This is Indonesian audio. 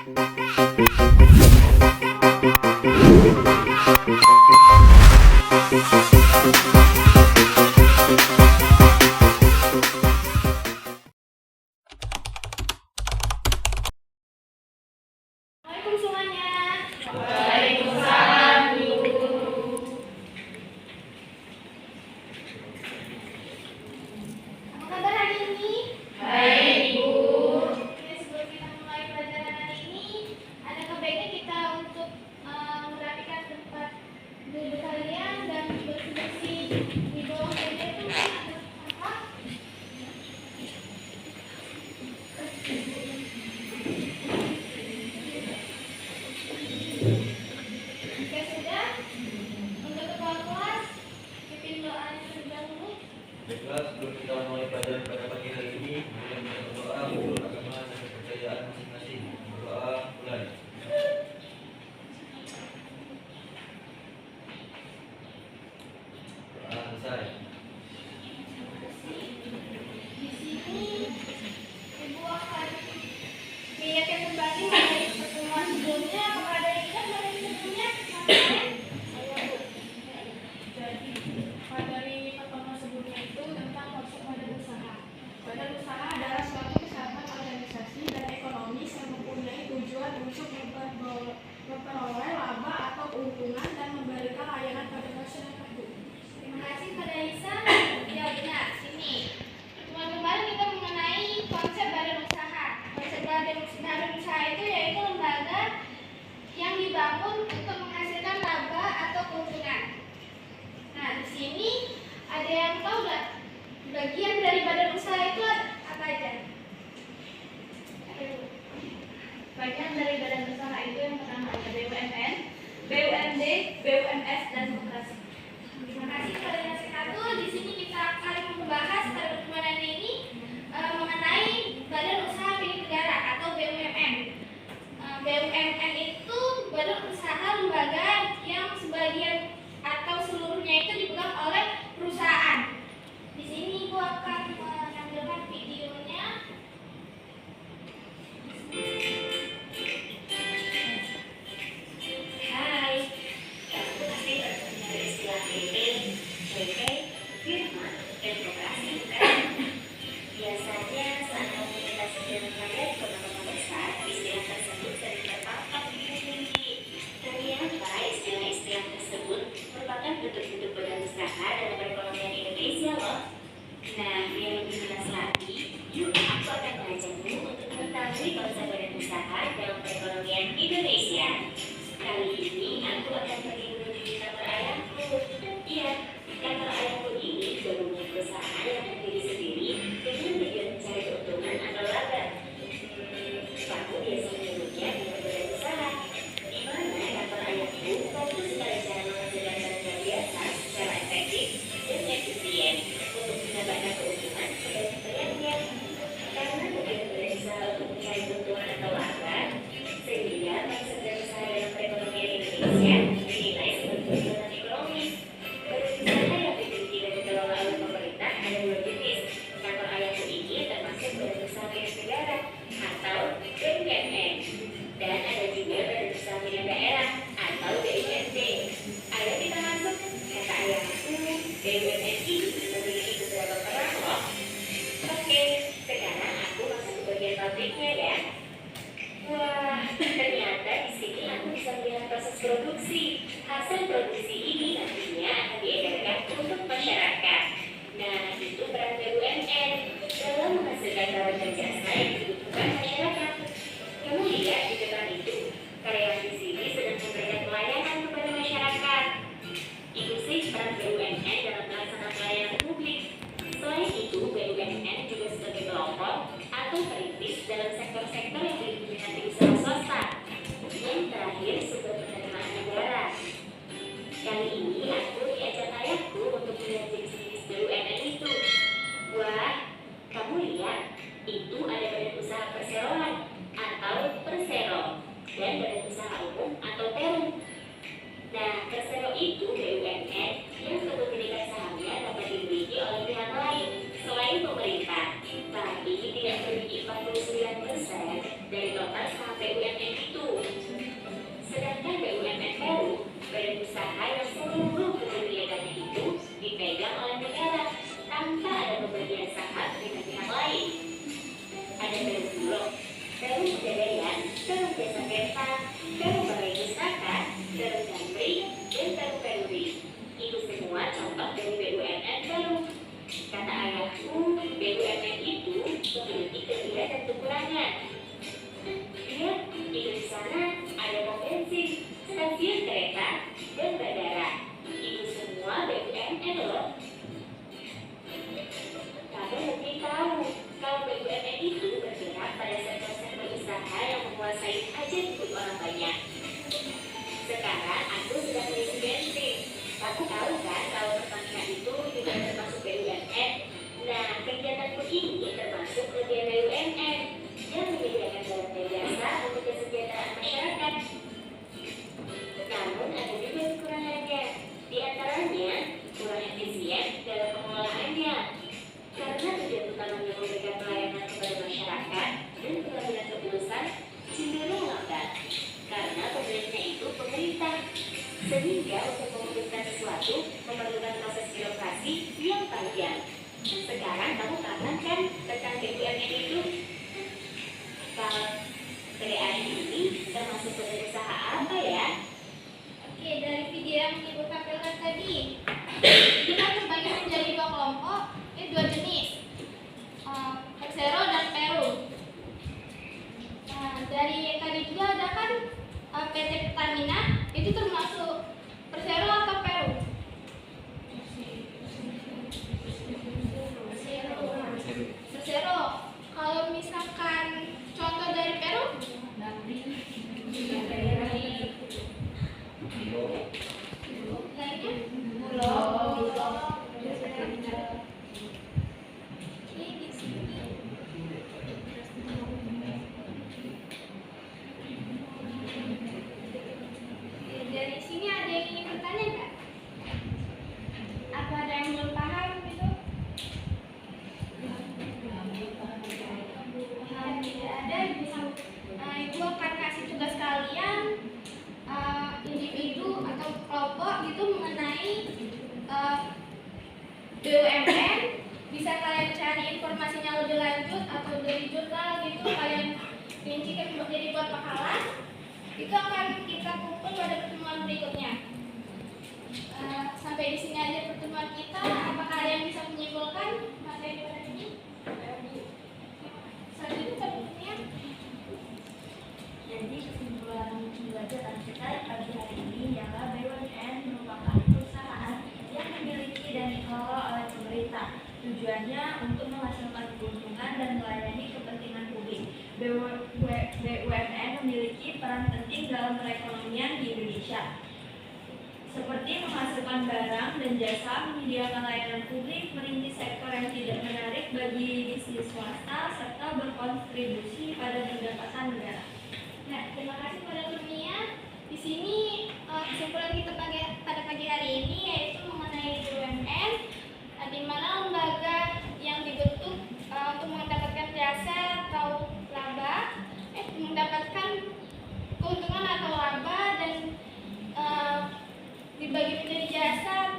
Assalamualaikum semuanya. Waalaikumsalam, Bu. Apa kabar hari ini? Baik, Bu. Oke, sebelum kita mulai pelajaran hari ini, ada baiknya kita untuk merapikan tempat duduk kalian dan bersih-bersih di bawah meja itu ada sampah. Jika sudah, untuk kepala kelas, pimpin doa terlebih dahulu. Baiklah, sebelum kita mulai pelajaran pada pagi hari ini, kita berdoa menurut agama dan kepercayaan masing-masing. Berdoa mulai. Doa selesai. Di sini Ibu akan mengingatkan kembali mengenai pertemuan sebelumnya. Apakah ada yang ingat mengenai sebelumnya? Jadi, dari pertemuan sebelumnya itu tentang konsep badan usaha. Badan usaha adalah suatu kesatuan organisasi dan ekonomis yang mempunyai tujuan untuk memperoleh laba atau keuntungan dan memberikan layanan pada masyarakat. Terima kasih pada Isa. Ya benar, sini. Pertemuan kemarin kita mengenai konsep badan usaha. Konsep badan usaha itu yaitu lembaga yang dibangun untuk menghasilkan laba atau keuntungan. Nah, di sini ada yang tahu nggak bagian dari badan usaha itu apa aja? Bagian dari badan usaha itu yang pertama ada BUMN, BUMD, BUMS, dan koperasi. Terima kasih kepada yang satu. Di sini kita akan membahas pada pertemuan hari ini mengenai badan usaha milik negara atau BUMN. BUMN itu badan usaha lembaga yang sebagian atau seluruhnya itu dipegang oleh perusahaan. Di sini Ibu akan menampilkan videonya. Hai, kamu pasti mendengar istilah PT, firma, dan koperasi, bukan? Biasanya saat komunikasi dengan kalian di kota-kota besar, istilah tersebut sering terpapak di tinggi. Ternyata istilah-istilah tersebut merupakan bentuk-bentuk badan usaha dalam perekonomian Indonesia loh. Nah, biar lebih jelas lagi, yuk aku akan mengajakmu untuk mengetahui konsep badan usaha dalam perekonomian Indonesia. Kali ini aku akan pergi menuju kantor ayahku. Iya, kantor ayahku ini gabungan perusahaan yang berdiri sendiri dengan tujuan mencari keuntungan atau laba. Aku biasa menyebutnya dengan badan usaha, di mana kantor ayahku fokus pada cara menghasilkan tenaga biasa secara efektif dan efisien untuk mendapatkan keuntungan kepada kliennya. Karena tujuan badan usaha untuk mencari keuntungan atau laba, sehingga konsep badan usaha dalam perekonomian Indonesia dinilai sebagai kegiatan ekonomis. Badan usaha yang dimiliki dan dikelola oleh pemerintah ada dua jenis. Kantor ayahku ini termasuk badan usaha milik negara atau BUMN, dan ada juga badan usaha milik daerah atau BUMD. Ayo kita masuk. Kata ayahku, BUMN ini memiliki beberapa peran loh. Oke, sekarang aku masuk ke bagian pabriknya ya. Wah, ternyata di sini aku bisa melihat proses produksi. Hasil produksi ini nantinya akan diedarkan untuk masyarakat. Nah, itu peran BUMN dalam menghasilkan barang dan jasa yang dibutuhkan masyarakat. Kamu lihat di depan itu, karyawan di sini sedang memberikan pelayanan kepada masyarakat. Itu sih peran BUMN dalam melaksanakan pelayanan publik. Selain itu, BUMN juga sebagai pelopor atau perintis dalam sektor-sektor yang diminati usaha swasta. Yang terakhir, sumber penerimaan negara. Kali ini aku diajak ayahku untuk melihat jenis-jenis BUMN itu. Wah, kamu lihat, itu ada badan usaha perseroan Pegadaian, Perum Jasa Kereta, Perum Balai Pustaka, Perum Damri, dan Perum Peruri. Itu semua contoh dari BUMN Perum. Kata ayahku, BUMN itu memiliki kelebihan dan kekurangan. Lihat, di sana ada pom bensin, stasiun kereta, dan bandara. Itu semua BUMN loh. Kamu mungkin tahu kalau BUMN itu bergerak pada sektor-sektor usaha yang menguasai hajat hidup orang banyak. Sekarang aku sudah mengisi bensin. Kamu tahu kan kalau Pertamina itu juga termasuk BUMN? Nah, kegiatanku ini termasuk bagian BUMN yang menyediakan barang dan jasa untuk kesejahteraan masyarakat. Namun ada juga kekurangannya. Di antaranya kurang efisien dalam pengelolaannya. Karena tujuan utamanya memberikan pelayanan kepada masyarakat dan pengambilan keputusan cenderung lambat. Karena pemiliknya itu pemerintah. Sehingga untuk memutuskan sesuatu memerlukan proses birokrasi yang panjang. Sekarang kamu paham kan tentang BUMN itu? Kalau PDAI ini termasuk badan usaha apa ya? Oke, dari video yang Ibu tampilkan tadi, kita terbagi menjadi dua kelompok, ini dua jenis, Persero dan Perum. Nah, dari yang tadi juga ada kan PT Pertamina, itu termasuk Persero atau Perum? Persero. Kalau misalkan contoh dari Perum? Lainnya? Ini di sini. Dari sini ada yang ingin bertanya nggak? Apa ada yang belum paham gitu? Tidak ada, bisa Ibu akan kasih tugas kalian individu atau kelompok gitu mengenai BUMN. Bisa kalian cari informasinya lebih lanjut atau dari jurnal gitu kalian rincikan untuk jadi buat makalah. Itu akan kita kumpul pada pertemuan berikutnya. Sampai di sini aja pertemuan kita. Apakah kalian bisa menyimpulkan materi pada ini? Selanjutnya selanjutnya. Jadi kesimpulan pembelajaran kita pagi hari ini ialah BUMN merupakan perusahaan yang dimiliki dan dikelola oleh pemerintah. Tujuannya untuk menghasilkan keuntungan dan melayani kepentingan publik. BUMN memiliki peran penting dalam perekonomian di Indonesia, seperti menghasilkan barang dan jasa, menyediakan layanan publik, merintis sektor yang tidak menarik bagi bisnis swasta, serta berkontribusi pada pendapatan negara. Nah, terima kasih pada Kurnia. Di sini kesimpulan kita pada pagi hari ini yaitu mengenai BUMN, di mana lembaga yang dibentuk untuk mendapatkan jasa atau laba, mendapatkan keuntungan atau laba dan dibagi menjadi jasa